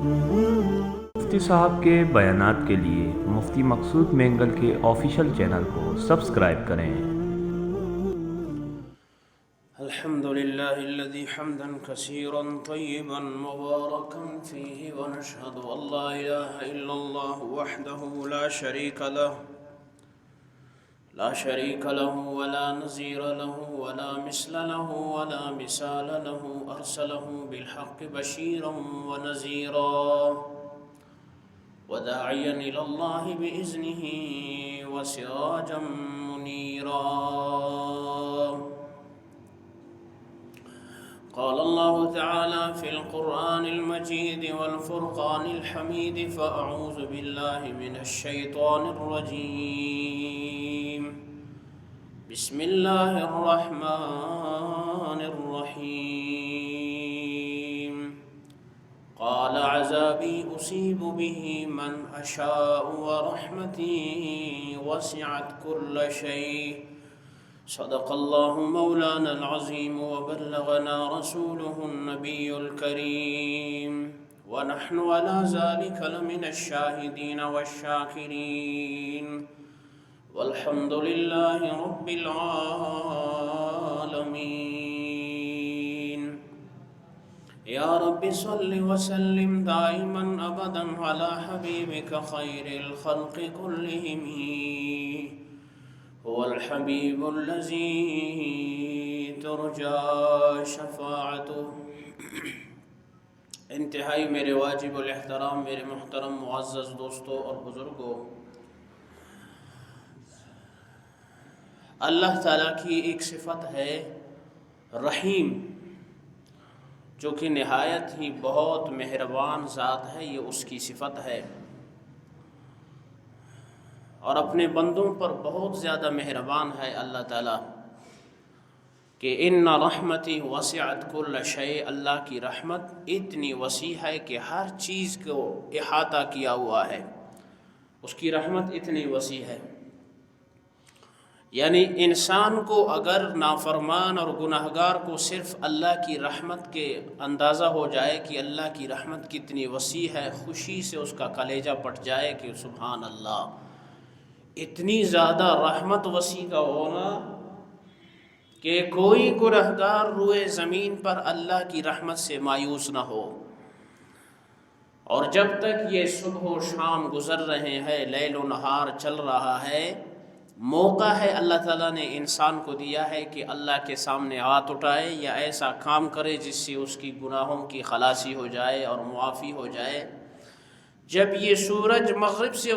مفتی صاحب کے بیانات کے لیے مفتی مقصود مینگل کے آفیشیل چینل کو سبسکرائب کریں۔ الحمد لله الذي حمدا كثيرا طيبا مباركا فيه ونشهد أن لا إله إلا الله وحده لا شريك له ولا نظير له ولا مثل له ولا مثال له أرسله بالحق بشيرا ونذيرا وداعيا إلى الله بإذنه وسراجا منيرا. قال الله تعالى في القرآن المجيد والفرقان الحميد: فأعوذ بالله من الشيطان الرجيم. بسم الله الرحمن الرحيم. قال عذابي أصيب به من أشاء ورحمتي وسعت كل شيء. صدق الله مولانا العظيم وبلغنا رسوله النبي الكريم ونحن على ذلك لمن الشاهدين والشاكرين والحمد لله رب العالمين. يا رب صل وسلم دائما أبدا على حبيبك خير الخلق كلهم. هو الحبيب الذي ترجى شفاعته. انتہائی میرے واجب الاحترام میرے محترم معزز دوستوں اور بزرگوں، اللہ تعالیٰ کی ایک صفت ہے رحیم، جو کہ نہایت ہی بہت مہربان ذات ہے. یہ اس کی صفت ہے اور اپنے بندوں پر بہت زیادہ مہربان ہے اللہ تعالیٰ کہ ان رحمتی وسعت کل شیء. اللہ کی رحمت اتنی وسیع ہے کہ ہر چیز کو احاطہ کیا ہوا ہے. اس کی رحمت اتنی وسیع ہے، یعنی انسان کو اگر نافرمان اور گناہگار کو صرف اللہ کی رحمت کے اندازہ ہو جائے کہ اللہ کی رحمت کتنی وسیع ہے، خوشی سے اس کا کلیجہ پھٹ جائے کہ سبحان اللہ، اتنی زیادہ رحمت وسیع کا ہونا کہ کوئی گنہگار روئے زمین پر اللہ کی رحمت سے مایوس نہ ہو. اور جب تک یہ صبح و شام گزر رہے ہیں، لیل و نہار چل رہا ہے، موقع ہے اللہ تعالیٰ نے انسان کو دیا ہے کہ اللہ کے سامنے ہاتھ اٹھائے یا ایسا کام کرے جس سے اس کی گناہوں کی خلاصی ہو جائے اور معافی ہو جائے. جب یہ سورج مغرب سے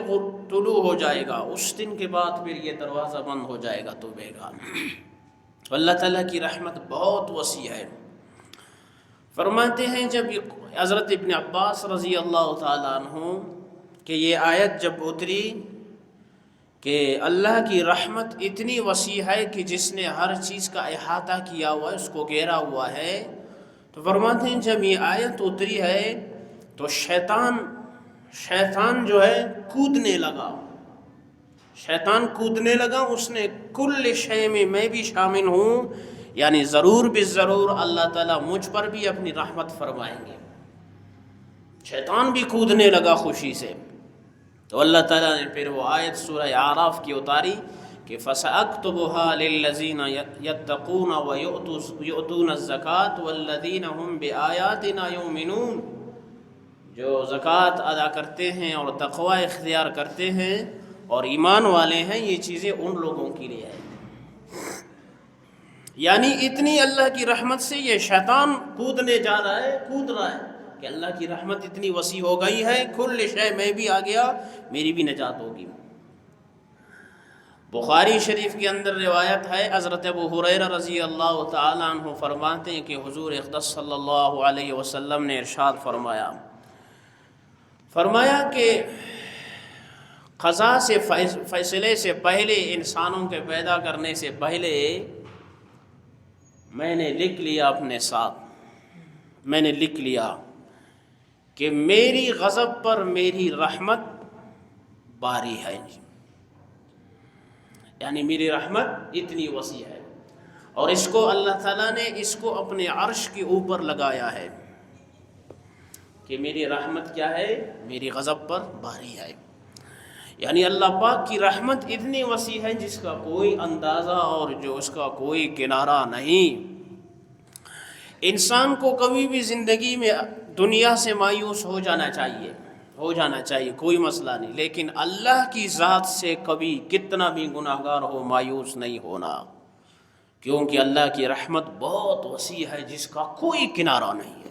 طلوع ہو جائے گا، اس دن کے بعد پھر یہ دروازہ بند ہو جائے گا توبہ کا. اللہ تعالیٰ کی رحمت بہت وسیع ہے. فرماتے ہیں جب حضرت ابن عباس رضی اللہ تعالیٰ عنہ کہ یہ آیت جب اتری کہ اللہ کی رحمت اتنی وسیع ہے کہ جس نے ہر چیز کا احاطہ کیا ہوا ہے، اس کو گھیرا ہوا ہے، تو فرماتے ہیں جب یہ آیت اتری ہے تو شیطان جو ہے کودنے لگا. اس نے کل شے میں بھی شامل ہوں، یعنی ضرور بالضرور اللہ تعالیٰ مجھ پر بھی اپنی رحمت فرمائیں گے. شیطان بھی کودنے لگا خوشی سے. تو اللہ تعالیٰ نے پھر وہ آیت سورہ اعراف کی اتاری کہ فَسَأَكْتُبُهَا لِلَّذِينَ يَتَّقُونَ وَيُؤْتُونَ الزَّكَاةَ وَالَّذِينَ هُمْ بِآيَاتِنَا يُؤْمِنُونَ. جو زکوٰۃ ادا کرتے ہیں اور تقوی اختیار کرتے ہیں اور ایمان والے ہیں، یہ چیزیں ان لوگوں کے لیے ہیں. یعنی اتنی اللہ کی رحمت سے یہ شیطان کود رہا ہے کہ اللہ کی رحمت اتنی وسیع ہو گئی ہے، کل شے میں بھی آ گیا، میری بھی نجات ہوگی. بخاری شریف کے اندر روایت ہے، حضرت ابو ہریرہ رضی اللہ تعالیٰ عنہ فرماتے ہیں کہ حضور اقدس صلی اللہ علیہ وسلم نے ارشاد فرمایا کہ قضاء سے فیصلے سے پہلے، انسانوں کے پیدا کرنے سے پہلے میں نے لکھ لیا اپنے ساتھ، میں نے لکھ لیا کہ میری غضب پر میری رحمت باری ہے. یعنی میری رحمت اتنی وسیع ہے، اور اس کو اللہ تعالیٰ نے اس کو اپنے عرش کے اوپر لگایا ہے کہ میری رحمت کیا ہے، میری غضب پر بھاری ہے۔ یعنی اللہ پاک کی رحمت اتنی وسیع ہے جس کا کوئی اندازہ اور جو اس کا کوئی کنارہ نہیں۔ انسان کو کبھی بھی زندگی میں دنیا سے مایوس ہو جانا چاہیے، کوئی مسئلہ نہیں، لیکن اللہ کی ذات سے کبھی کتنا بھی گناہگار ہو مایوس نہیں ہونا، کیونکہ اللہ کی رحمت بہت وسیع ہے جس کا کوئی کنارہ نہیں ہے۔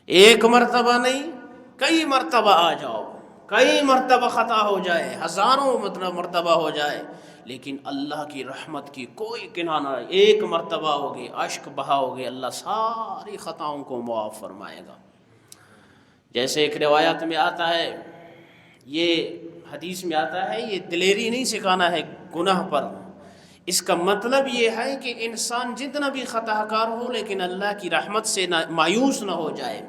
ایک مرتبہ نہیں، کئی مرتبہ آ جاؤ، کئی مرتبہ خطا ہو جائے، ہزاروں مرتبہ ہو جائے، لیکن اللہ کی رحمت کی کوئی کنارہ نہیں۔ ایک مرتبہ ہوگی، اشک بہاؤگے، اللہ ساری خطاؤں کو معاف فرمائے گا۔ جیسے ایک روایت میں آتا ہے، یہ حدیث میں آتا ہے، یہ دلیری نہیں سکھانا ہے گناہ پر، اس کا مطلب یہ ہے کہ انسان جتنا بھی خطا کار ہو لیکن اللہ کی رحمت سے مایوس نہ ہو جائے،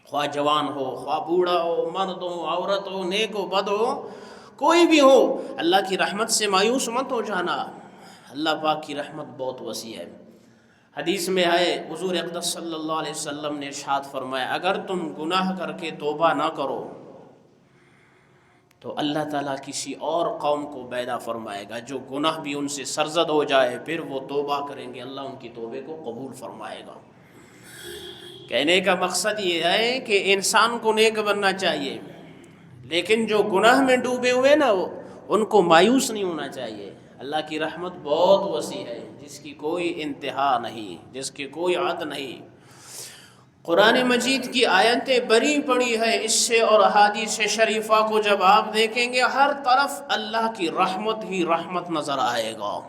خواہ جوان ہو، خواہ بوڑھا ہو، مرد ہو، عورت ہو، نیک ہو، بد ہو، کوئی بھی ہو، اللہ کی رحمت سے مایوس مت ہو جانا۔ اللہ پاک کی رحمت بہت وسیع ہے۔ حدیث میں ہے، حضور اقدس صلی اللہ علیہ وسلم نے ارشاد فرمایا، اگر تم گناہ کر کے توبہ نہ کرو تو اللہ تعالیٰ کسی اور قوم کو پیدا فرمائے گا جو گناہ بھی ان سے سرزد ہو جائے، پھر وہ توبہ کریں گے، اللہ ان کی توبے کو قبول فرمائے گا۔ کہنے کا مقصد یہ ہے کہ انسان کو نیک بننا چاہیے، لیکن جو گناہ میں ڈوبے ہوئے نا ان کو مایوس نہیں ہونا چاہیے۔ اللہ کی رحمت بہت وسیع ہے جس کی کوئی انتہا نہیں، جس کی کوئی حد نہیں۔ قرآن مجید کی آیتیں بڑی پڑی ہے اس سے، اور احادیث شریفہ کو جب آپ دیکھیں گے ہر طرف اللہ کی رحمت ہی رحمت نظر آئے گا۔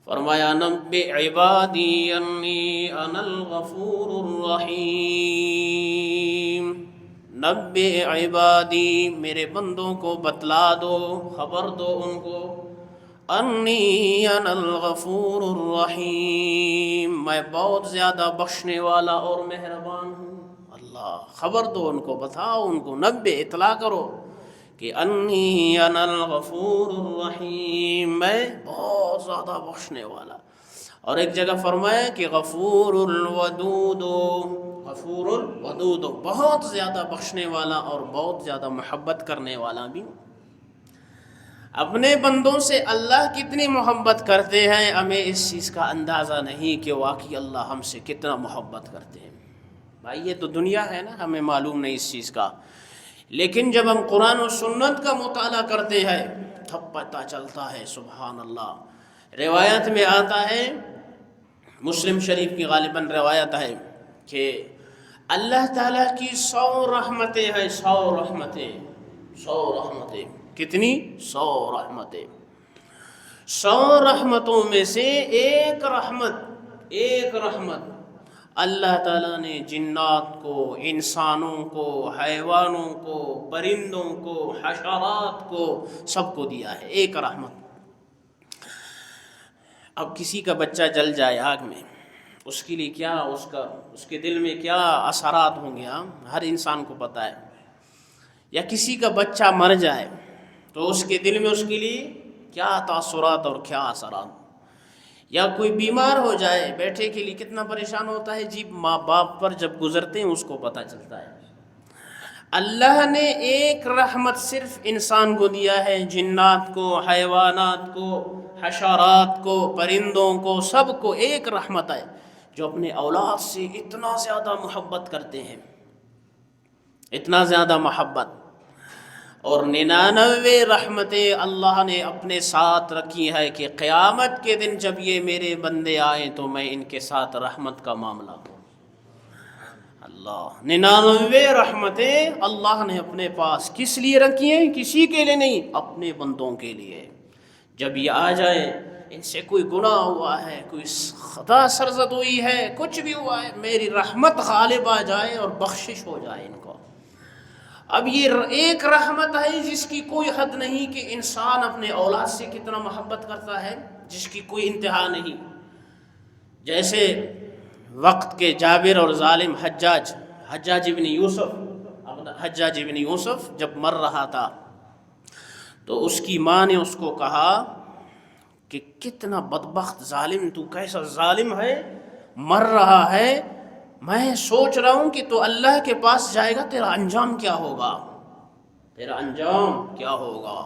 فرمایا، نبئ عبادی انی انا الغفور الرحیم، نبئ عبادی، میرے بندوں کو بتلا دو، خبر دو ان کو، انی انا الغفور الرحیم، میں بہت زیادہ بخشنے والا اور مہربان ہوں۔ اللہ خبر دو ان کو، بتاؤ ان کو، نبئ اطلاع کرو کہ انی انا الغفور الرحیم، میں بہت زیادہ بخشنے والا۔ اور ایک جگہ فرمایا کہ غفور الودود، غفور الودود، بہت زیادہ بخشنے والا اور بہت زیادہ محبت کرنے والا بھی۔ اپنے بندوں سے اللہ کتنی محبت کرتے ہیں، ہمیں اس چیز کا اندازہ نہیں کہ واقعی اللہ ہم سے کتنا محبت کرتے ہیں۔ بھائی یہ تو دنیا ہے نا، ہمیں معلوم نہیں اس چیز کا، لیکن جب ہم قرآن و سنت کا مطالعہ کرتے ہیں تب پتہ چلتا ہے۔ سبحان اللہ۔ روایت میں آتا ہے، مسلم شریف کی غالباً روایت ہے کہ اللہ تعالیٰ کی 100 رحمتیں ہیں، 100 رحمتیں، 100 رحمتیں، کتنی؟ 100 رحمتیں۔ 100 رحمتوں میں سے ایک رحمت اللہ تعالیٰ نے جنات کو، انسانوں کو، حیوانوں کو، پرندوں کو، حشرات کو، سب کو دیا ہے، ایک رحمت۔ اب کسی کا بچہ جل جائے آگ میں، اس کے لیے کیا، اس کے دل میں کیا اثرات ہوں گے، ہر انسان کو پتہ ہے۔ یا کسی کا بچہ مر جائے تو اس کے دل میں اس کے لیے کیا تاثرات اور کیا اثرات۔ یا کوئی بیمار ہو جائے، بیٹے کے لیے کتنا پریشان ہوتا ہے جی، ماں باپ پر جب گزرتے ہیں اس کو پتہ چلتا ہے۔ اللہ نے ایک رحمت صرف انسان کو دیا ہے، جنات کو، حیوانات کو، حشرات کو، پرندوں کو، سب کو ایک رحمت ہے، جو اپنے اولاد سے اتنا زیادہ محبت کرتے ہیں، اتنا زیادہ محبت۔ اور 99 رحمتیں اللہ نے اپنے ساتھ رکھی ہے کہ قیامت کے دن جب یہ میرے بندے آئیں تو میں ان کے ساتھ رحمت کا معاملہ کروں۔ اللہ 99 رحمتیں اللہ نے اپنے پاس کس لیے رکھی ہیں؟ کسی کے لیے نہیں، اپنے بندوں کے لیے۔ جب یہ آ جائے، ان سے کوئی گناہ ہوا ہے، کوئی خطا سرزد ہوئی ہے، کچھ بھی ہوا ہے، میری رحمت غالب آ جائے اور بخشش ہو جائے ان کو۔ اب یہ ایک رحمت ہے جس کی کوئی حد نہیں کہ انسان اپنے اولاد سے کتنا محبت کرتا ہے، جس کی کوئی انتہا نہیں۔ جیسے وقت کے جابر اور ظالم حجاج ابن یوسف جب مر رہا تھا تو اس کی ماں نے اس کو کہا کہ کتنا بدبخت ظالم، تو کیسا ظالم ہے، مر رہا ہے، میں سوچ رہا ہوں کہ تو اللہ کے پاس جائے گا، تیرا انجام کیا ہوگا، تیرا انجام کیا ہوگا؟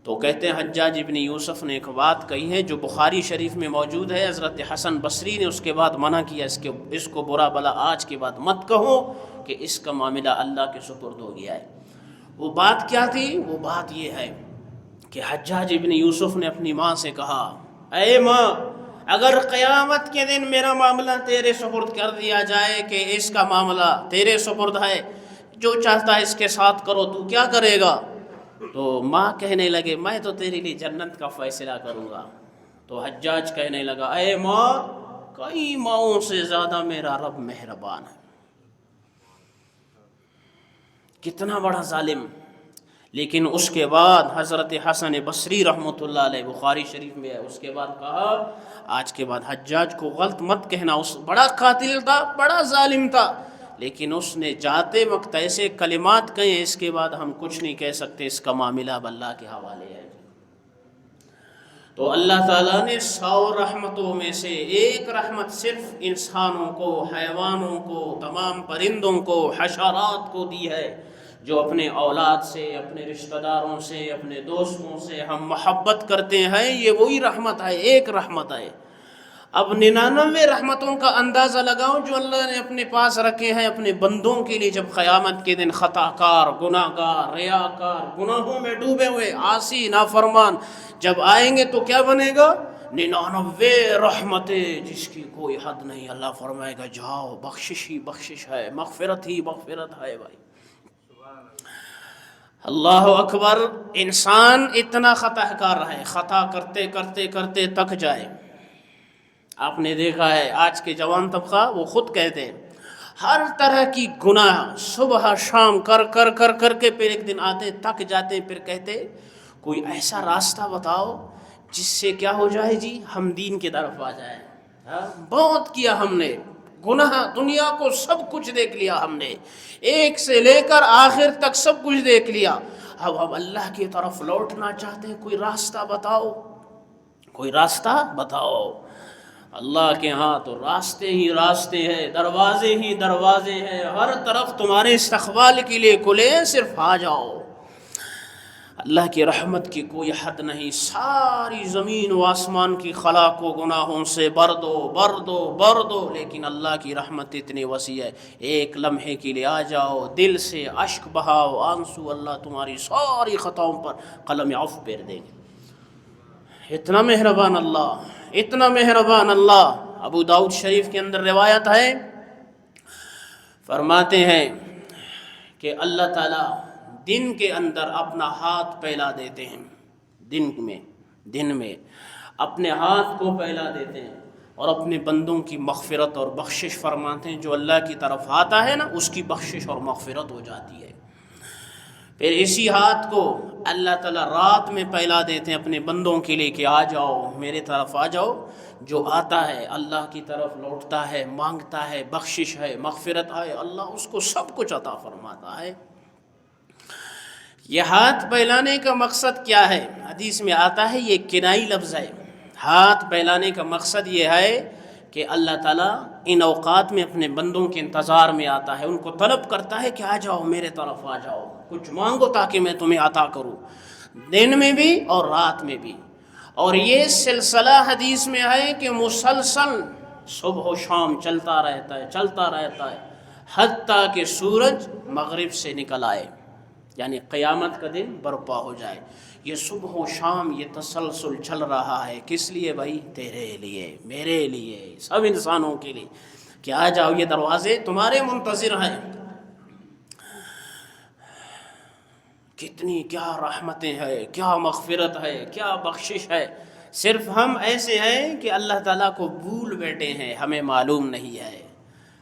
تو کہتے ہیں حجاج ابن یوسف نے ایک بات کہی ہے جو بخاری شریف میں موجود ہے، حضرت حسن بصری نے اس کے بعد منع کیا، اس کو برا بلا آج کے بعد مت کہو کہ اس کا معاملہ اللہ کے سپرد ہو گیا ہے۔ وہ بات کیا تھی؟ وہ بات یہ ہے کہ حجاج ابن یوسف نے اپنی ماں سے کہا، اے ماں، اگر قیامت کے دن میرا معاملہ تیرے سپرد کر دیا جائے کہ اس کا معاملہ تیرے سپرد ہے، جو چاہتا ہے اس کے ساتھ کرو، تو کیا کرے گا؟ تو ماں کہنے لگے، میں تو تیرے لیے جنت کا فیصلہ کروں گا۔ تو حجاج کہنے لگا، اے ماں، کئی ماؤں سے زیادہ میرا رب مہربان ہے۔ کتنا بڑا ظالم! لیکن اس کے بعد حضرت حسن بصری رحمۃ اللہ علیہ، بخاری شریف میں ہے، اس کے بعد کہا، آج کے بعد حجاج کو غلط مت کہنا، اس بڑا قاتل تھا، بڑا ظالم تھا، لیکن اس نے جاتے وقت ایسے کلمات کہے، اس کے بعد ہم کچھ نہیں کہہ سکتے، اس کا معاملہ اب اللہ کے حوالے ہے۔ تو اللہ تعالیٰ نے 100 رحمتوں میں سے ایک رحمت صرف انسانوں کو، حیوانوں کو، تمام پرندوں کو، حشرات کو دی ہے۔ جو اپنے اولاد سے، اپنے رشتہ داروں سے، اپنے دوستوں سے ہم محبت کرتے ہیں، یہ وہی رحمت ہے، ایک رحمت ہے۔ اب 99 رحمتوں کا اندازہ لگاؤ جو اللہ نے اپنے پاس رکھے ہیں اپنے بندوں کے لیے، جب قیامت کے دن خطا کار، گناہ گار، ریاکار، گناہوں میں ڈوبے ہوئے، عاصی، نافرمان جب آئیں گے تو کیا بنے گا؟ 99 رحمتیں جس کی کوئی حد نہیں۔ اللہ فرمائے گا، جاؤ، بخشش ہی بخشش ہے، مغفرت ہی مغفرت ہے۔ بھائی اللہ اکبر! انسان اتنا خطا کار ہے، خطا کرتے کرتے کرتے تک جائے۔ آپ نے دیکھا ہے آج کے جوان طبقہ، وہ خود کہتے ہیں ہر طرح کی گناہ صبح شام کر کر کر کر کے پھر ایک دن آتے تک جاتے، پھر کہتے کوئی ایسا راستہ بتاؤ جس سے کیا ہو جائے جی، ہم دین کی طرف آ جائیں۔ بہت کیا ہم نے گناہ، دنیا کو سب کچھ دیکھ لیا ہم نے، ایک سے لے کر آخر تک سب کچھ دیکھ لیا، اب اللہ کی طرف لوٹنا چاہتے ہیں، کوئی راستہ بتاؤ، کوئی راستہ بتاؤ۔ اللہ کے ہاں تو راستے ہی راستے ہیں، دروازے ہی دروازے ہیں، ہر طرف تمہارے استقبال کے لیے کھلے ہیں، صرف آ جاؤ۔ اللہ کی رحمت کی کوئی حد نہیں، ساری زمین و آسمان کی خلا کو گناہوں سے بر دو بر دو بر دو، لیکن اللہ کی رحمت اتنی وسیع ہے، ایک لمحے کے لیے آ جاؤ، دل سے اشک بہاؤ، آنسو، اللہ تمہاری ساری خطاؤں پر قلم عفو پھیر دیں گے۔ اتنا مہربان اللہ، اتنا مہربان اللہ۔ ابو داؤد شریف کے اندر روایت ہے، فرماتے ہیں کہ اللہ تعالیٰ دن کے اندر اپنا ہاتھ پھیلا دیتے ہیں، دن میں اپنے ہاتھ کو پھیلا دیتے ہیں اور اپنے بندوں کی مغفرت اور بخشش فرماتے ہیں۔ جو اللہ کی طرف آتا ہے نا، اس کی بخشش اور مغفرت ہو جاتی ہے۔ پھر اسی ہاتھ کو اللہ تعالیٰ رات میں پھیلا دیتے ہیں اپنے بندوں کے لیے کہ آ جاؤ، میرے طرف آ جاؤ۔ جو آتا ہے اللہ کی طرف لوٹتا ہے، مانگتا ہے، بخشش ہے، مغفرت ہے، اللہ اس کو سب کچھ عطا فرماتا ہے۔ یہ ہاتھ پھیلانے کا مقصد کیا ہے؟ حدیث میں آتا ہے، یہ کنائی لفظ ہے۔ ہاتھ پھیلانے کا مقصد یہ ہے کہ اللہ تعالیٰ ان اوقات میں اپنے بندوں کے انتظار میں آتا ہے، ان کو طلب کرتا ہے کہ آ جاؤ، میرے طرف آ جاؤ، کچھ مانگو تاکہ میں تمہیں عطا کروں، دن میں بھی اور رات میں بھی۔ اور یہ سلسلہ حدیث میں ہے کہ مسلسل صبح و شام چلتا رہتا ہے حتیٰ کہ سورج مغرب سے نکل آئے، یعنی قیامت کا دن برپا ہو جائے۔ یہ صبح و شام یہ تسلسل چل رہا ہے، کس لیے بھائی؟ تیرے لیے، میرے لیے، سب انسانوں کے لیے، کہ آ جاؤ، یہ دروازے تمہارے منتظر ہیں۔ کتنی کیا رحمتیں ہیں، کیا مغفرت ہے، کیا بخشش ہے۔ صرف ہم ایسے ہیں کہ اللہ تعالیٰ کو بھول بیٹھے ہیں، ہمیں معلوم نہیں ہے۔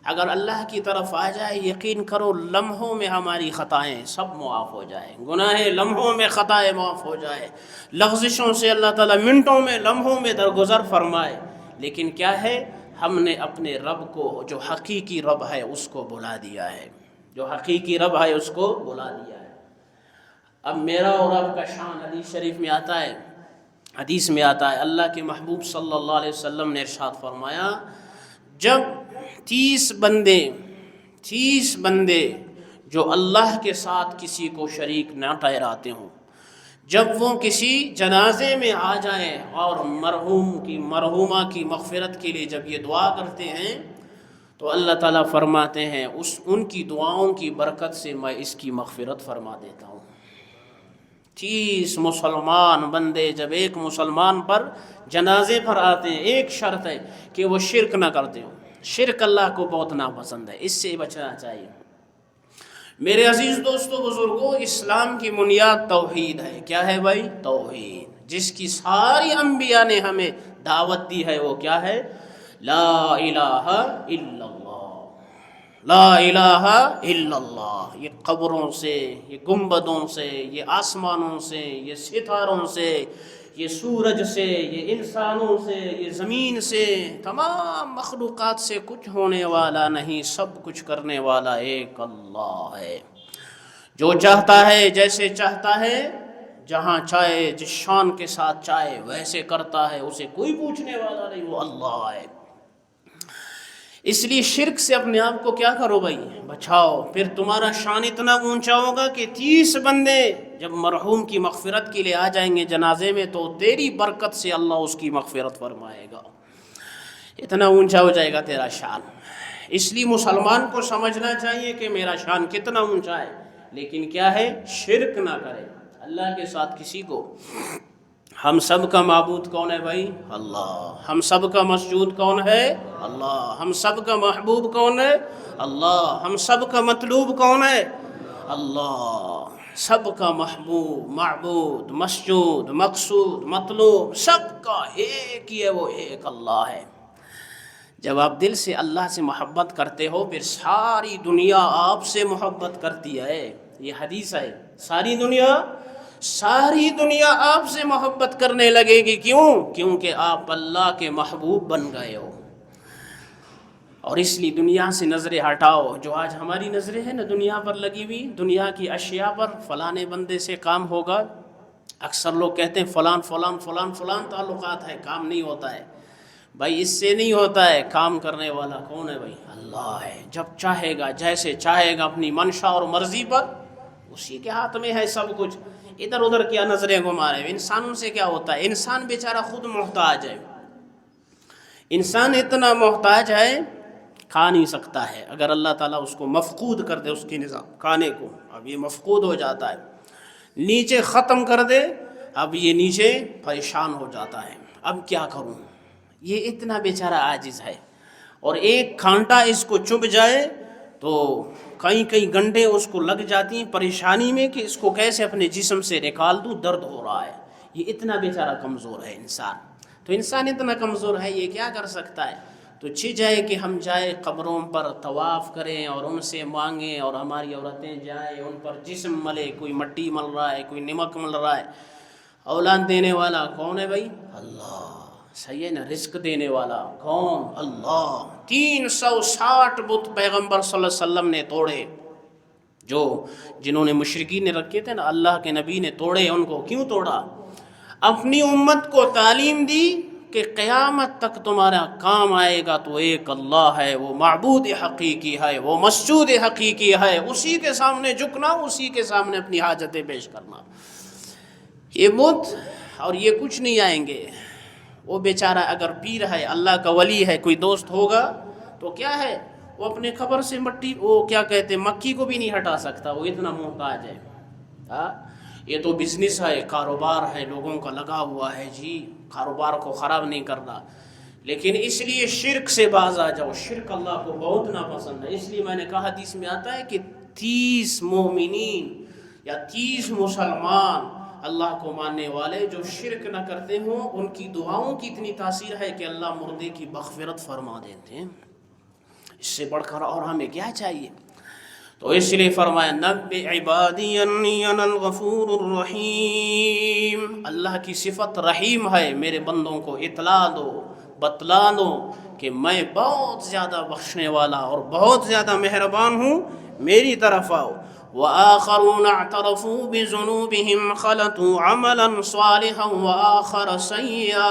اگر اللہ کی طرف آ جائے، یقین کرو لمحوں میں ہماری خطائیں سب معاف ہو جائیں، گناہ لمحوں میں، خطائیں معاف ہو جائے، لغزشوں سے اللہ تعالیٰ منٹوں میں، لمحوں میں درگزر فرمائے۔ لیکن کیا ہے؟ ہم نے اپنے رب کو، جو حقیقی رب ہے، اس کو بلا دیا ہے، جو حقیقی رب ہے اس کو بلا دیا ہے۔ اب میرا اور آپ کا شان حدیث شریف میں آتا ہے، اللہ کے محبوب صلی اللہ علیہ وسلم نے ارشاد فرمایا، جب 30 بندے جو اللہ کے ساتھ کسی کو شریک نہ ٹھہراتے ہوں، جب وہ کسی جنازے میں آ جائیں اور مرحومہ کی مغفرت کے لیے جب یہ دعا کرتے ہیں تو اللہ تعالیٰ فرماتے ہیں ان کی دعاؤں کی برکت سے میں اس کی مغفرت فرما دیتا ہوں۔ 30 مسلمان بندے جب ایک مسلمان پر جنازے پر آتے ہیں، ایک شرط ہے کہ وہ شرک نہ کرتے ہوں۔ شرک اللہ کو بہت ناپسند ہے، اس سے بچنا چاہیے۔ میرے عزیز دوستو بزرگوں، اسلام کی بنیاد توحید ہے۔ کیا ہے بھائی؟ توحید، جس کی ساری انبیاء نے ہمیں دعوت دی ہے۔ وہ کیا ہے؟ لا الہ الا اللہ، لا الہ الا اللہ۔ یہ قبروں سے، یہ گنبدوں سے، یہ آسمانوں سے، یہ ستاروں سے، یہ سورج سے، یہ انسانوں سے، یہ زمین سے، تمام مخلوقات سے کچھ ہونے والا نہیں، سب کچھ کرنے والا ایک اللہ ہے۔ جو چاہتا ہے، جیسے چاہتا ہے، جہاں چاہے، جس شان کے ساتھ چاہے ویسے کرتا ہے، اسے کوئی پوچھنے والا نہیں، وہ اللہ ہے۔ اس لیے شرک سے اپنے آپ کو کیا کرو بھائی؟ بچاؤ۔ پھر تمہارا شان اتنا اونچا ہوگا کہ 30 بندے جب مرحوم کی مغفرت کے لیے آ جائیں گے جنازے میں تو تیری برکت سے اللہ اس کی مغفرت فرمائے گا، اتنا اونچا ہو جائے گا تیرا شان۔ اس لیے مسلمان کو سمجھنا چاہیے کہ میرا شان کتنا اونچا ہے، لیکن کیا ہے؟ شرک نہ کرے اللہ کے ساتھ کسی کو۔ ہم سب کا معبود کون ہے بھائی؟ اللہ۔ ہم سب کا مسجود کون ہے؟ اللہ۔ ہم سب کا محبوب کون ہے؟ اللہ۔ ہم سب کا مطلوب کون ہے؟ اللہ۔ سب کا محبوب، معبود، مسجود، مقصود، مطلوب سب کا ایک ہی ہے، وہ ایک اللہ ہے۔ جب آپ دل سے اللہ سے محبت کرتے ہو پھر ساری دنیا آپ سے محبت کرتی ہے۔ یہ حدیث ہے، ساری دنیا آپ سے محبت کرنے لگے گی۔ کیوں؟ کیونکہ آپ اللہ کے محبوب بن گئے ہو۔ اور اس لیے دنیا سے نظریں ہٹاؤ۔ جو آج ہماری نظریں ہیں نا دنیا پر لگی ہوئی، دنیا کی اشیاء پر، فلانے بندے سے کام ہوگا، اکثر لوگ کہتے ہیں فلان فلان فلان فلان تعلقات ہے، کام نہیں ہوتا ہے۔ بھائی اس سے نہیں ہوتا ہے، کام کرنے والا کون ہے بھائی؟ اللہ ہے۔ جب چاہے گا، جیسے چاہے گا، اپنی منشا اور مرضی پر، اسی کے ہاتھ میں ہے سب کچھ۔ ادھر ادھر کیا نظریں گھما رہے ہیں؟ انسانوں سے کیا ہوتا ہے؟ انسان بیچارہ خود محتاج ہے، انسان اتنا محتاج ہے، کھا نہیں سکتا ہے۔ اگر اللہ تعالیٰ اس کو مفقود کر دے، اس کی نظام کھانے کو، اب یہ مفقود ہو جاتا ہے۔ نیچے ختم کر دے، اب یہ نیچے پریشان ہو جاتا ہے، اب کیا کروں؟ یہ اتنا بیچارہ عاجز ہے۔ اور ایک کھانٹا اس کو چبھ جائے تو کئی گھنٹے اس کو لگ جاتی ہیں پریشانی میں کہ اس کو کیسے اپنے جسم سے نکال دوں، درد ہو رہا ہے۔ یہ اتنا بیچارہ کمزور ہے انسان۔ تو انسان اتنا کمزور ہے، یہ کیا کر سکتا ہے؟ تو جائے کہ ہم جائیں قبروں پر طواف کریں اور ان سے مانگیں، اور ہماری عورتیں جائیں ان پر جسم ملے، کوئی مٹی مل رہا ہے، کوئی نمک مل رہا ہے۔ اولاد دینے والا کون ہے بھائی؟ اللہ۔ صحیح ہے نا؟ رزق دینے والا کون؟ اللہ۔ 360 بت پیغمبر صلی اللہ علیہ وسلم نے توڑے، جنہوں نے مشرکین نے رکھے تھے نا، اللہ کے نبی نے توڑے ان کو۔ کیوں توڑا؟ اپنی امت کو تعلیم دی کہ قیامت تک تمہارا کام آئے گا تو ایک اللہ ہے، وہ معبود حقیقی ہے، وہ مسجود حقیقی ہے، اسی کے سامنے جھکنا، اسی کے سامنے اپنی حاجتیں پیش کرنا۔ یہ بت اور یہ کچھ نہیں آئیں گے۔ وہ بیچارہ اگر پیر ہے، اللہ کا ولی ہے، کوئی دوست ہوگا تو کیا ہے، وہ اپنے قبر سے مٹی، وہ کیا کہتے ہیں، مکھی کو بھی نہیں ہٹا سکتا، وہ اتنا محتاج ہے۔ یہ تو بزنس ہے، کاروبار ہے، لوگوں کا لگا ہوا ہے، جی کاروبار کو خراب نہیں کرنا۔ لیکن اس لیے شرک سے باز آ جاؤ، شرک اللہ کو بہت ناپسند ہے۔ اس لیے میں نے کہا حدیث میں آتا ہے کہ 30 مومنین یا 30 مسلمان اللہ کو ماننے والے جو شرک نہ کرتے ہوں، ان کی دعاؤں کی اتنی تاثیر ہے کہ اللہ مردے کی مغفرت فرما دیتے ہیں۔ اس سے بڑھ کر اور ہمیں کیا چاہیے؟ تو اس لیے فرمایا نبئ عبادی انی انا الغفور الرحیم۔ اللہ کی صفت رحیم ہے، میرے بندوں کو اطلاع دو، بتلا دو کہ میں بہت زیادہ بخشنے والا اور بہت زیادہ مہربان ہوں، میری طرف آؤ۔ وآخرون اعترفوا بذنوبهم خلطوا عملا صالحا وآخر سیئا۔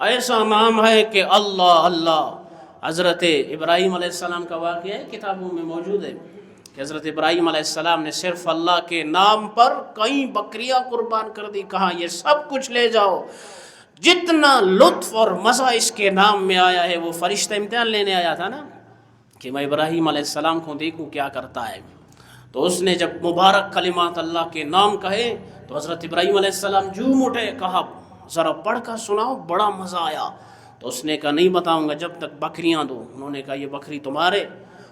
ایسا نام ہے کہ اللہ اللہ۔ حضرت ابراہیم علیہ السلام کا واقعہ ہے، کتابوں میں موجود ہے کہ حضرت ابراہیم علیہ السلام نے صرف اللہ کے نام پر کئی بکریاں قربان کر دی، کہا یہ سب کچھ لے جاؤ۔ جتنا لطف اور مزہ اس کے نام میں آیا ہے، وہ فرشتہ امتحان لینے آیا تھا نا کہ میں ابراہیم علیہ السلام کو دیکھوں کیا کرتا ہے، تو اس نے جب مبارک کلمات اللہ کے نام کہے تو حضرت ابراہیم علیہ السلام جھوم اٹھے، کہا ذرا پڑھ کر سناؤ، بڑا مزہ آیا۔ تو اس نے کہا نہیں بتاؤں گا جب تک بکریاں دو۔ انہوں نے کہا یہ بکری تمہارے؟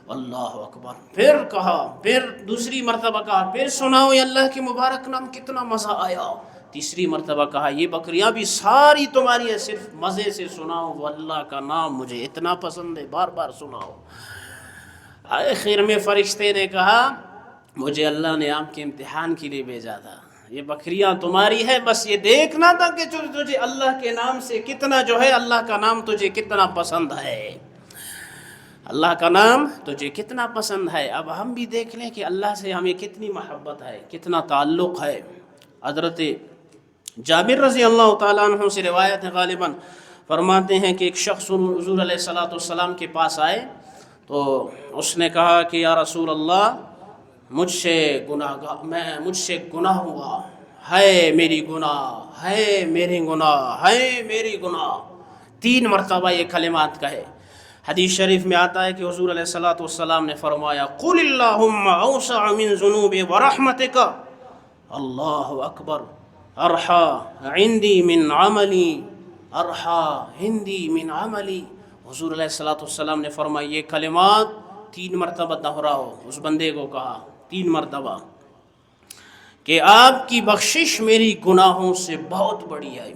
اللہ اکبر۔ پھر کہا، پھر دوسری مرتبہ کہا، پھر سناؤ یہ اللہ کے مبارک نام، کتنا مزہ آیا۔ تیسری مرتبہ کہا یہ بکریاں بھی ساری تمہاری ہیں، صرف مزے سے سناؤ، وہ اللہ کا نام مجھے اتنا پسند ہے، بار بار سناؤ۔ آخر میں فرشتے نے کہا مجھے اللہ نے آپ کے امتحان کے لیے بھیجا تھا، یہ بکریاں تمہاری ہے، بس یہ دیکھنا تھا کہ تجھے اللہ کے نام سے کتنا جو ہے، اللہ کا نام تجھے کتنا پسند ہے، اللہ کا نام تجھے کتنا پسند ہے۔ اب ہم بھی دیکھ لیں کہ اللہ سے ہمیں کتنی محبت ہے، کتنا تعلق ہے۔ حضرت جابر رضی اللہ تعالیٰ عنہ سے روایت ہے، غالباً فرماتے ہیں کہ ایک شخص حضور علیہ الصلاۃ والسلام کے پاس آئے تو اس نے کہا کہ یا رسول اللہ مجھ سے گناہ ہوا ہے، میری گناہ ہے، میری گناہ ہے، میری گناہ۔ 3 مرتبہ یہ کلمات کہے۔ حدیث شریف میں آتا ہے کہ حضور علیہ الصلاۃ والسلام نے فرمایا قل اللہم اوسع من ذنوبی ورحمتک، اللہ اکبر، ارحا عندی من عملی، ارحا عندی من عملی۔ حضور علیہ الصلاۃ والسلام نے فرمایا یہ کلمات 3 مرتبہ دہراؤ۔ اس بندے کو کہا 3 مرتبہ کہ آپ کی بخشش میری گناہوں سے بہت بڑی ہے،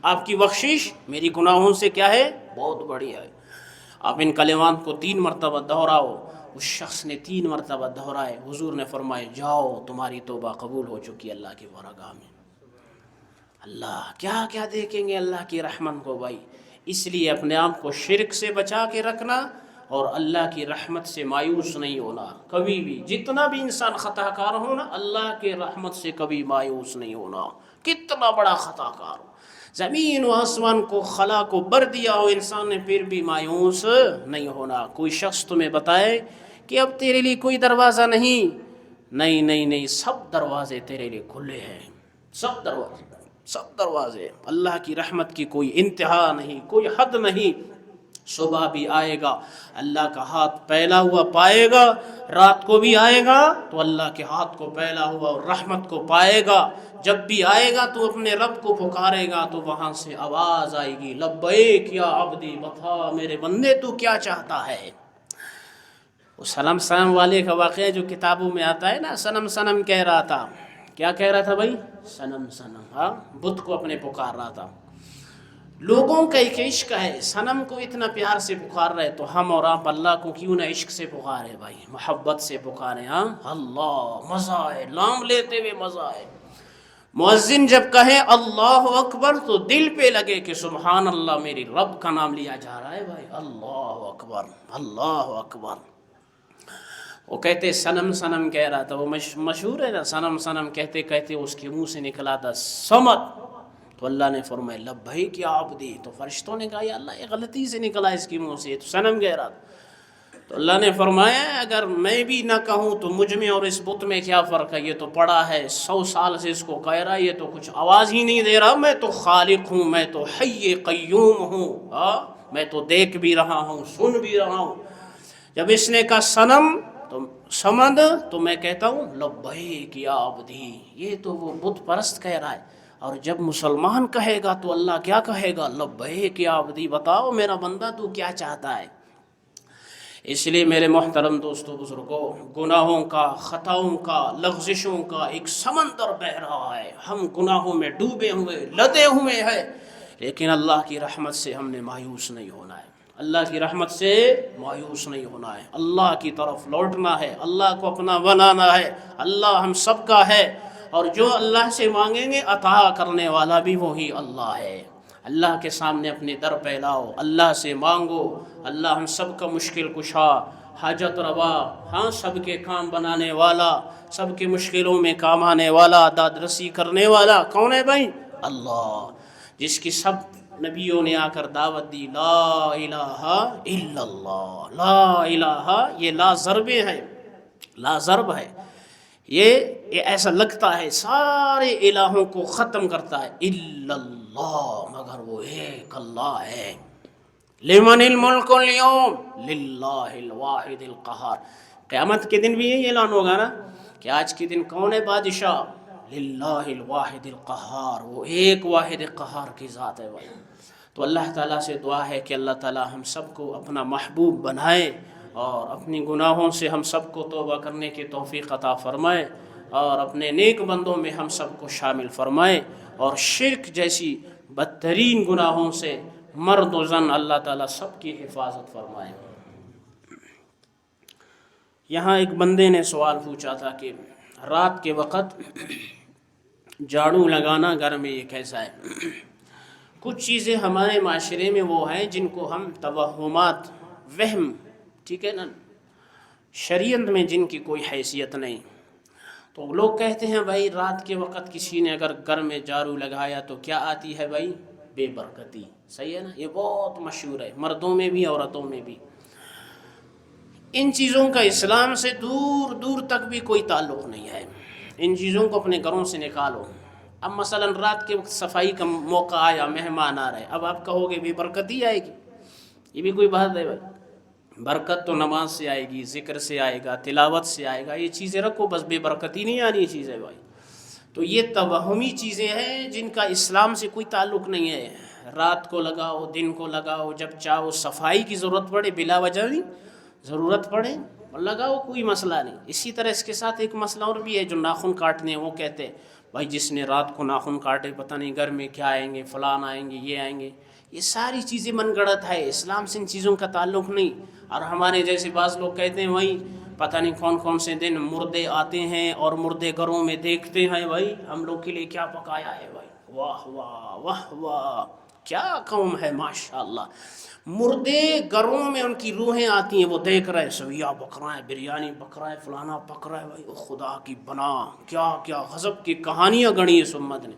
آپ کی بخشش میری گناہوں سے کیا ہے، بہت بڑی ہے۔ آپ ان کلمات کو 3 مرتبہ دہراؤ۔ اس شخص نے 3 مرتبہ دہرائے۔ حضور نے فرمایا جاؤ تمہاری توبہ قبول ہو چکی اللہ کی بارگاہ میں۔ اللہ کیا کیا دیکھیں گے اللہ کی رحمت کو بھائی۔ اس لیے اپنے آپ کو شرک سے بچا کے رکھنا اور اللہ کی رحمت سے مایوس نہیں ہونا کبھی بھی۔ جتنا بھی انسان خطا کار ہو نا، اللہ کے رحمت سے کبھی مایوس نہیں ہونا، کتنا بڑا خطا کار ہو، زمین و آسمان کو خلا کو بر دیا ہو انسان نے، پھر بھی مایوس نہیں ہونا۔ کوئی شخص تمہیں بتائے کہ اب تیرے لیے کوئی دروازہ نہیں، نہیں نہیں نہیں، سب دروازے تیرے لیے کھلے ہیں، سب دروازے۔ اللہ کی رحمت کی کوئی انتہا نہیں، کوئی حد نہیں۔ صبح بھی آئے گا اللہ کا ہاتھ پھیلا ہوا پائے گا، رات کو بھی آئے گا تو اللہ کے ہاتھ کو پھیلا ہوا اور رحمت کو پائے گا۔ جب بھی آئے گا تو اپنے رب کو پکارے گا تو وہاں سے آواز آئے گی لبیک یا عبدی، بتا میرے بندے تو کیا چاہتا ہے۔ وہ صنم والے کا واقعہ جو کتابوں میں آتا ہے نا، صنم کہہ رہا تھا، کیا کہہ رہا تھا بھائی؟ صنم، ہاں، بت کو اپنے پکار رہا تھا۔ لوگوں کا ایک عشق ہے، صنم کو اتنا پیار سے پکار رہے تو ہم اور آپ اللہ کو کیوں نہ عشق سے پکارے بھائی، محبت سے پکارے۔ ہاں اللہ، مزہ ہے، نام لیتے ہوئے مزہ ہے۔ مؤذن جب کہے اللہ اکبر تو دل پہ لگے کہ سبحان اللہ، میری رب کا نام لیا جا رہا ہے بھائی، اللہ اکبر، اللہ اکبر۔ وہ کہتے صنم کہہ رہا تھا، وہ مشہور ہے نا، صنم کہتے کہتے اس کے منہ سے نکلا تھا صمد، تو اللہ نے فرمایا لبیک یا عبدی، تو فرشتوں نے کہا یا اللہ یہ غلطی سے نکلا اس کے منہ سے، تو صنم کہہ رہا تھا۔ تو اللہ نے فرمایا اگر میں بھی نہ کہوں تو مجھ میں اور اس بت میں کیا فرق ہے، یہ تو پڑا ہے 100 سال سے اس کو کہہ رہا ہے، یہ تو کچھ آواز ہی نہیں دے رہا، میں تو خالق ہوں، میں تو حی قیوم ہوں، میں تو دیکھ بھی رہا ہوں، سن بھی رہا ہوں۔ جب اس نے کہا صنم تو سمد، تو میں کہتا ہوں لبیک یا عبدی، یہ تو وہ بت پرست کہہ رہا ہے۔ اور جب مسلمان کہے گا تو اللہ کیا کہے گا؟ لبیک یا عبدی، بتاؤ میرا بندہ تو کیا چاہتا ہے۔ اس لیے میرے محترم دوستو بزرگوں، گناہوں کا، خطاؤں کا، لغزشوں کا ایک سمندر بہہ رہا ہے، ہم گناہوں میں ڈوبے ہوئے لدے ہوئے ہیں، لیکن اللہ کی رحمت سے ہم نے مایوس نہیں ہونا ہے، اللہ کی رحمت سے مایوس نہیں ہونا ہے، اللہ کی طرف لوٹنا ہے، اللہ کو اپنا بنانا ہے۔ اللہ ہم سب کا ہے، اور جو اللہ سے مانگیں گے عطا کرنے والا بھی وہی اللہ ہے۔ اللہ کے سامنے اپنے در پھیلاؤ، اللہ سے مانگو، اللہ ہم سب کا مشکل کشا، حاجت روا، ہاں سب کے کام بنانے والا، سب کے مشکلوں میں کام آنے والا، داد رسی کرنے والا کون ہے بھائی؟ اللہ، جس کی سب نبیوں نے آ کر دعوت دی، لا الہ الا اللہ، لا الہ، یہ لا ضرب ہے، لا ضرب ہے، یہ ایسا لگتا ہے سارے الہوں کو ختم کرتا ہے، الا اللہ، مگر وہ ایک اللہ ہے، لمن الملک اليوم للہ الواحد القہار، قیامت کے دن بھی یہی اعلان ہوگا نا کہ آج کے دن کون ہے بادشاہ، للہ الواحد القہار، وہ ایک واحد قہار کی ذات ہے بھائی۔ تو اللہ تعالیٰ سے دعا ہے کہ اللہ تعالیٰ ہم سب کو اپنا محبوب بنائے اور اپنی گناہوں سے ہم سب کو توبہ کرنے کی توفیق عطا فرمائے اور اپنے نیک بندوں میں ہم سب کو شامل فرمائے، اور شرک جیسی بدترین گناہوں سے مرد و زن اللہ تعالیٰ سب کی حفاظت فرمائے۔ یہاں ایک بندے نے سوال پوچھا تھا کہ رات کے وقت جھاڑو لگانا گھر میں یہ کیسا ہے؟ کچھ چیزیں ہمارے معاشرے میں وہ ہیں جن کو ہم توہمات، وہم، ٹھیک ہے نا، شریعت میں جن کی کوئی حیثیت نہیں، تو لوگ کہتے ہیں بھائی رات کے وقت کسی نے اگر گھر میں جھاڑو لگایا تو کیا آتی ہے بھائی؟ بے برکتی، صحیح ہے نا، یہ بہت مشہور ہے مردوں میں بھی عورتوں میں بھی۔ ان چیزوں کا اسلام سے دور دور تک بھی کوئی تعلق نہیں ہے، ان چیزوں کو اپنے گھروں سے نکالو۔ اب مثلا رات کے وقت صفائی کا موقع آیا، مہمان آ رہے، اب آپ کہو گے بے برکتی آئے گی، یہ بھی کوئی بات ہے بھائی؟ برکت تو نماز سے آئے گی، ذکر سے آئے گا، تلاوت سے آئے گا، یہ چیزیں رکھو، بس بے برکتی نہیں آنی چیزیں بھائی۔ تو یہ توہمی چیزیں ہیں جن کا اسلام سے کوئی تعلق نہیں ہے۔ رات کو لگاؤ، دن کو لگاؤ، جب چاہو، صفائی کی ضرورت پڑے بلا وجہ نہیں، ضرورت پڑے لگاؤ، کوئی مسئلہ نہیں۔ اسی طرح اس کے ساتھ ایک مسئلہ اور بھی ہے، جو ناخن کاٹنے ہیں، وہ کہتے ہیں بھائی جس نے رات کو ناخن کاٹے پتہ نہیں گھر میں کیا آئیں گے، فلان آئیں گے، یہ آئیں گے، یہ ساری چیزیں من گڑت ہے، اسلام سے ان چیزوں کا تعلق نہیں۔ اور ہمارے جیسے بعض لوگ کہتے ہیں بھائی پتہ نہیں کون کون سے دن مردے آتے ہیں اور مردے گھروں میں دیکھتے ہیں بھائی ہم لوگ کے لیے کیا پکایا ہے بھائی، واہ واہ واہ واہ، کیا قوم ہے ماشاءاللہ، مردے گھروں میں ان کی روحیں آتی ہیں، وہ دیکھ رہے ہیں سویہ پک رہا ہے، بریانی پک رہا ہے، فلانا پک رہا ہے بھائی، او خدا کی بنا، کیا کیا غضب کی کہانیاں گڑھی اس امت نے۔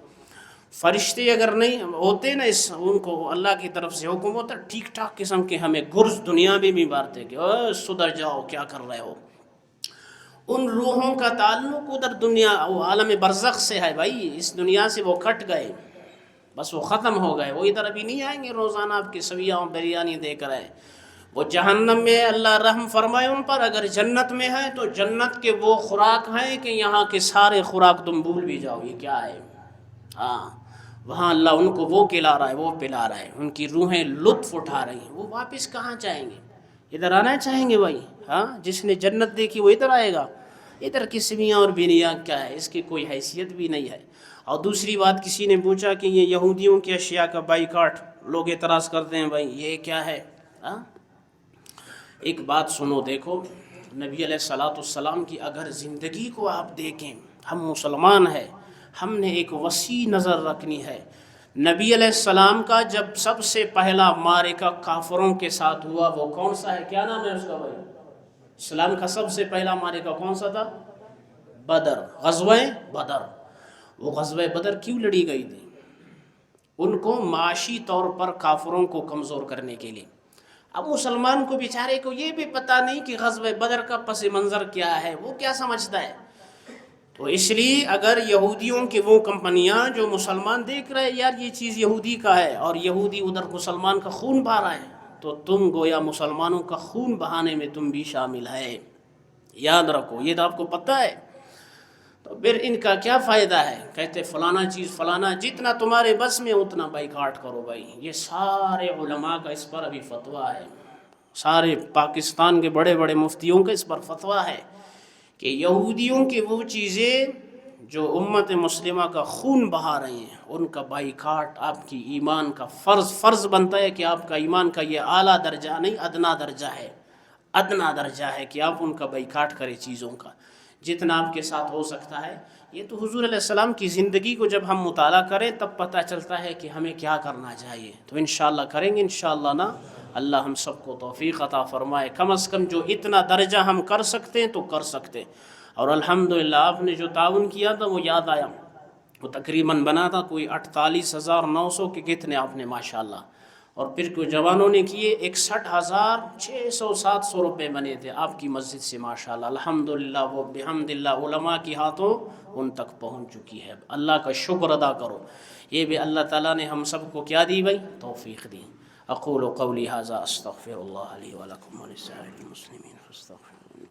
فرشتے اگر نہیں ہوتے نا، ان کو اللہ کی طرف سے حکم ہوتا، ٹھیک ٹھاک قسم کے ہمیں گرز دنیا میں بھی مارتے کہ اے سدھر جاؤ، کیا کر رہے ہو۔ ان روحوں کا تعلق ادھر دنیا، وہ عالم برزخ سے ہے بھائی، اس دنیا سے وہ کٹ گئے، بس وہ ختم ہو گئے، وہ ادھر ابھی نہیں آئیں گے روزانہ آپ کی سویہ بریانی دیکھ رہے ہیں۔ وہ جہنم میں، اللہ رحم فرمائے ان پر، اگر جنت میں ہے تو جنت کے وہ خوراک ہیں کہ یہاں کے سارے خوراک تم بھول بھی جاؤ یہ کیا ہے۔ ہاں، وہاں اللہ ان کو وہ کھلا رہا ہے، وہ پلا رہا ہے، ان کی روحیں لطف اٹھا رہی ہیں، وہ واپس کہاں چاہیں گے؟ ادھر آنا چاہیں گے بھائی؟ ہاں، جس نے جنت دیکھی وہ ادھر آئے گا؟ ادھر کی سویاں اور بریاں کیا ہے، اس کی کوئی حیثیت بھی نہیں ہے۔ اور دوسری بات، کسی نے پوچھا کہ یہ یہودیوں کی اشیاء کا بائیکاٹ، لوگ اعتراض کرتے ہیں بھائی یہ کیا ہے؟ ہاں، ایک بات سنو، دیکھو نبی علیہ السلام کی اگر زندگی کو آپ دیکھیں، ہم مسلمان ہیں، ہم نے ایک وسیع نظر رکھنی ہے۔ نبی علیہ السلام کا جب سب سے پہلا معرکہ کافروں کے ساتھ ہوا وہ کون سا ہے؟ کیا نام ہے اس کا بھائی؟ اسلام کا سب سے پہلا معرکہ کون سا تھا؟ بدر، غزوہ بدر۔ وہ غزوہ بدر کیوں لڑی گئی تھی؟ ان کو معاشی طور پر کافروں کو کمزور کرنے کے لیے۔ اب مسلمان کو بیچارے کو یہ بھی پتہ نہیں کہ غزوہ بدر کا پس منظر کیا ہے، وہ کیا سمجھتا ہے؟ تو اس لیے اگر یہودیوں کی وہ کمپنیاں جو مسلمان دیکھ رہے یار یہ چیز یہودی کا ہے اور یہودی ادھر مسلمان کا خون بہا رہا ہے، تو تم گویا مسلمانوں کا خون بہانے میں تم بھی شامل ہے، یاد رکھو، یہ تو آپ کو پتہ ہے۔ تو پھر ان کا کیا فائدہ ہے؟ کہتے فلانا چیز فلانا، جتنا تمہارے بس میں اتنا بائیکاٹ کرو بھائی۔ یہ سارے علماء کا اس پر ابھی فتویٰ ہے، سارے پاکستان کے بڑے بڑے مفتیوں کا اس پر فتویٰ ہے کہ یہودیوں کی وہ چیزیں جو امت مسلمہ کا خون بہا رہی ہیں ان کا بائیکاٹ آپ کی ایمان کا فرض بنتا ہے کہ آپ کا ایمان کا یہ اعلیٰ درجہ نہیں، ادنا درجہ ہے، ادنا درجہ ہے کہ آپ ان کا بائیکاٹ کریں، چیزوں کا جتنا آپ کے ساتھ ہو سکتا ہے۔ یہ تو حضور علیہ السلام کی زندگی کو جب ہم مطالعہ کریں تب پتہ چلتا ہے کہ ہمیں کیا کرنا چاہیے، تو انشاءاللہ کریں گے انشاءاللہ نا، اللہ ہم سب کو توفیق عطا فرمائے، کم از کم جو اتنا درجہ ہم کر سکتے ہیں تو کر سکتے ہیں۔ اور الحمدللہ آپ نے جو تعاون کیا تھا وہ یاد آیا، وہ تقریباً بنا تھا کوئی 48,900 کے کتنے آپ نے ماشاءاللہ، اور پھر کوئی جوانوں نے کیے 61,600-700 روپے بنے تھے آپ کی مسجد سے ماشاءاللہ۔ الحمدللہ وہ بحمد اللہ علماء کی ہاتھوں ان تک پہنچ چکی ہے۔ اللہ کا شکر ادا کرو، یہ بھی اللہ تعالیٰ نے ہم سب کو کیا دی بھائی؟ توفیق دی۔ اقول قولی ھذا استغفر اللہ لی ولکم ولسائر المسلمین فاستغفروہ۔